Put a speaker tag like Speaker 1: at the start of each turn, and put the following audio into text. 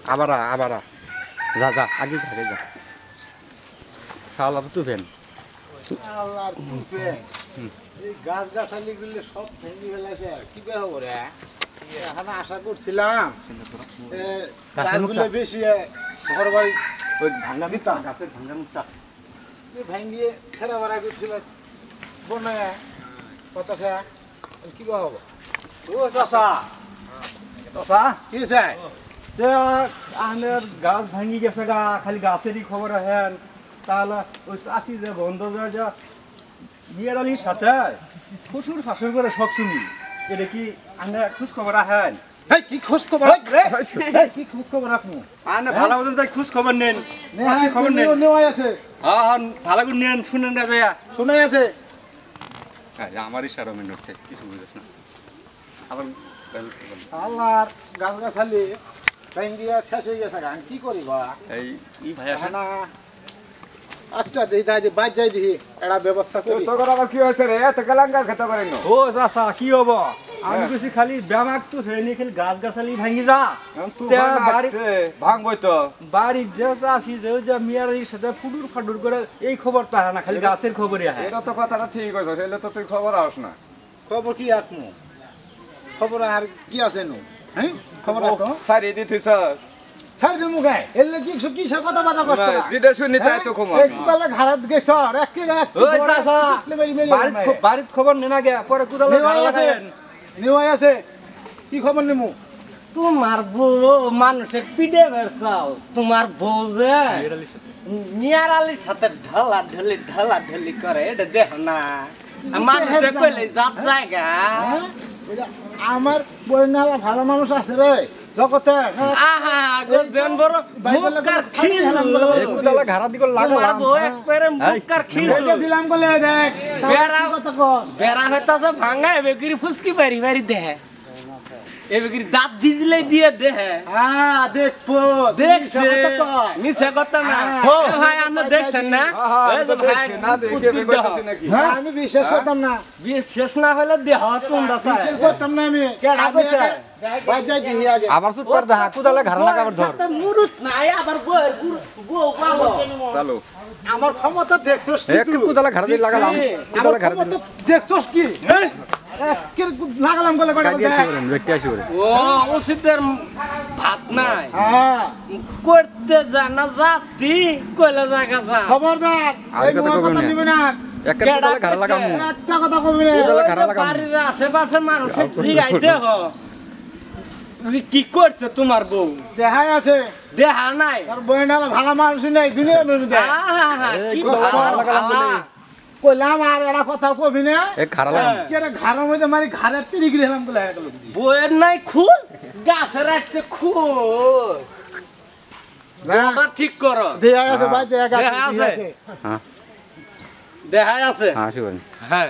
Speaker 1: আবার যা যা আগে যা শালার তুফেন
Speaker 2: আল্লাহর তুফেন এই গাছ গাছালি গুলো সব ভেঙে ফেলেছে কি বে হবে রে এখন আশা করছিলাম গাছগুলো বেশি ঘর বাড়ি
Speaker 1: ওই ভাঙ্গা দিতাম গাছের ভাঙ্গা মুচা
Speaker 2: ভেঙে ফেরা বেড়া করছিল বনে বাতাসা কি বে হবে
Speaker 1: ও চাচা চাচা
Speaker 2: কি চাই
Speaker 1: আনের গাছ ভাঙি গেছে গা খালি গাছেরই খবর আহেন তাহলে ওই চাষি যে বন্ধ যায় যা বিয়ের আলীর সাথে শ্বশুর শাশুর করে সব শুনি এটা কি আনে খোঁজ খবর আহেন
Speaker 2: কি খোঁজ খবর কি খোঁজ খবর রাখবো
Speaker 1: আনে ভালো মতন যাই খোঁজ খবর নেন খবর নেন
Speaker 2: নেওয়াই আছে
Speaker 1: হ্যাঁ ভালো করে নেন শুনেন না যায়
Speaker 2: শোনাই আছে
Speaker 1: আমারই সারা মিনিট হচ্ছে কিছু বুঝেছ না আবার
Speaker 2: আল্লাহর গাছ গাছালি ভেঙে শেষ হয়ে গেছে গান কি করি বা
Speaker 1: এই ভাই আসে
Speaker 2: না আচ্ছা দেই যাই দি বাজ যাই দিহি এটা ব্যবস্থা করি
Speaker 3: তোর আবার কি হয়েছে রে এত কালাঙ্গার খেতে পারেন না
Speaker 1: ও চাচা কি হবো আমি কিছু খালি ব্যামাক তো ফেনি খালি গাছ গাছালি ভাঙি যা
Speaker 3: ভাঙবই তো
Speaker 1: বাড়ির যে চাষি যে মিয়ারির সাথে ফুডুর ফাডুর করে এই খবরটা না খালি গাছের খবরই আহে
Speaker 3: এটা তো কথাটা ঠিক হয়েছে সেটা তো তুই খবর আস না
Speaker 2: খবর কি আকমু খবর আর কি আছে নো হ্যাঁ খবর রাখো
Speaker 3: সারি দিছিস
Speaker 2: ছাড় দিমু গায় এলে কি কিসের কথা বাতা করছ
Speaker 3: জিদে শুনি তাই তো কম
Speaker 2: একবারে ঘাড়ত গেছ এক কি
Speaker 1: ওই চাচা বাড়ির খবর নেনা গে পরে কুদালে গাল লাগাবেন
Speaker 2: নিওয়াই আছে কি খবর নিমু
Speaker 4: তোমার বউ মানুষের পিঠে বেরছাও তোমার বউ যে মিয়ার আলীর সাথে ঢালা ঢালি করে এটা দেখ না মানুষে কইলে যাত জায়গা
Speaker 2: আমার বইনালা ভালো মানুষ আছে রে জগতে
Speaker 4: আহা গোজেন বড় মুখকার খিল
Speaker 1: কুদালে ঘাড়া দিকে
Speaker 4: তোমার
Speaker 1: লাগালাম
Speaker 4: বউ একবারে মুখকার খিল
Speaker 2: দিলাম বলে দেখ
Speaker 4: বেড়া
Speaker 2: কথা কর
Speaker 4: বেড়া হইতাছে ভাঙা এবেগিরি ফুসকি বাড়ি বাড়ি দেহে এবেগিরি দাঁত ভিজলে দিয়ে দেহে
Speaker 2: দেখবো
Speaker 4: দেখছে মিছে কথা না এ ভাই আপনি দেখছেন না এই যে ভাই
Speaker 2: আমি বিশ্বাস করতাম না
Speaker 4: শেষ না হলে দেহ তোমরা চাই
Speaker 2: বিশ্বাস করতাম না আমি
Speaker 4: কেডা কইছে
Speaker 2: বাজাই দিহি আগে
Speaker 1: আবার সুত করে দেখা কুদালে ঘাড়া লাগাবার ধর
Speaker 4: মুরুত নাই আবার বউ পালো
Speaker 3: চালু
Speaker 2: আমার ক্ষমতা দেখছস কি
Speaker 1: এক কুদালে ঘাড়া দিয়ে লাগালাম কুদালে ঘাড়া দিয়ে
Speaker 2: দেখছস কি লাগালাম বলে
Speaker 1: ব্যক্তি আসি বলে
Speaker 4: ও ওসিদের ভাত নাই
Speaker 2: হ্যাঁ
Speaker 4: করতে জানা জাতি কইলা জায়গা যা
Speaker 2: খবরদার এই কথা নিবি না
Speaker 1: এক কুদালে ঘাড়া লাগাম
Speaker 2: একটা কথা কবি না
Speaker 1: কুদালে ঘাড়া লাগাম
Speaker 4: বাড়ির আশেপাশে মানুষের জিগাইতে হ কি করছে তোমার বউ
Speaker 2: দেখাই আছে
Speaker 4: দেহা নাই
Speaker 2: আর বইনালা ভালো মানুষ নাই দুনিয়া মেনু
Speaker 4: আহা কি ভালো
Speaker 2: কইলাম আর এরা কথা কবি না
Speaker 1: এক ঘাড়া লাগাম
Speaker 2: কেরে ঘাড়ের মধ্যে মারি ঘাড়ে তিরি গেলাম বলে
Speaker 4: বউয়ের নাই খুশ গাছে রাখছে খুশ ওটা ঠিক করো
Speaker 2: দেখাই আছে ভাই জায়গা
Speaker 4: দেখাই আছে
Speaker 1: হ্যাঁ
Speaker 4: দেখাই আছে
Speaker 1: হ্যাঁ আসি বলে
Speaker 4: হ্যাঁ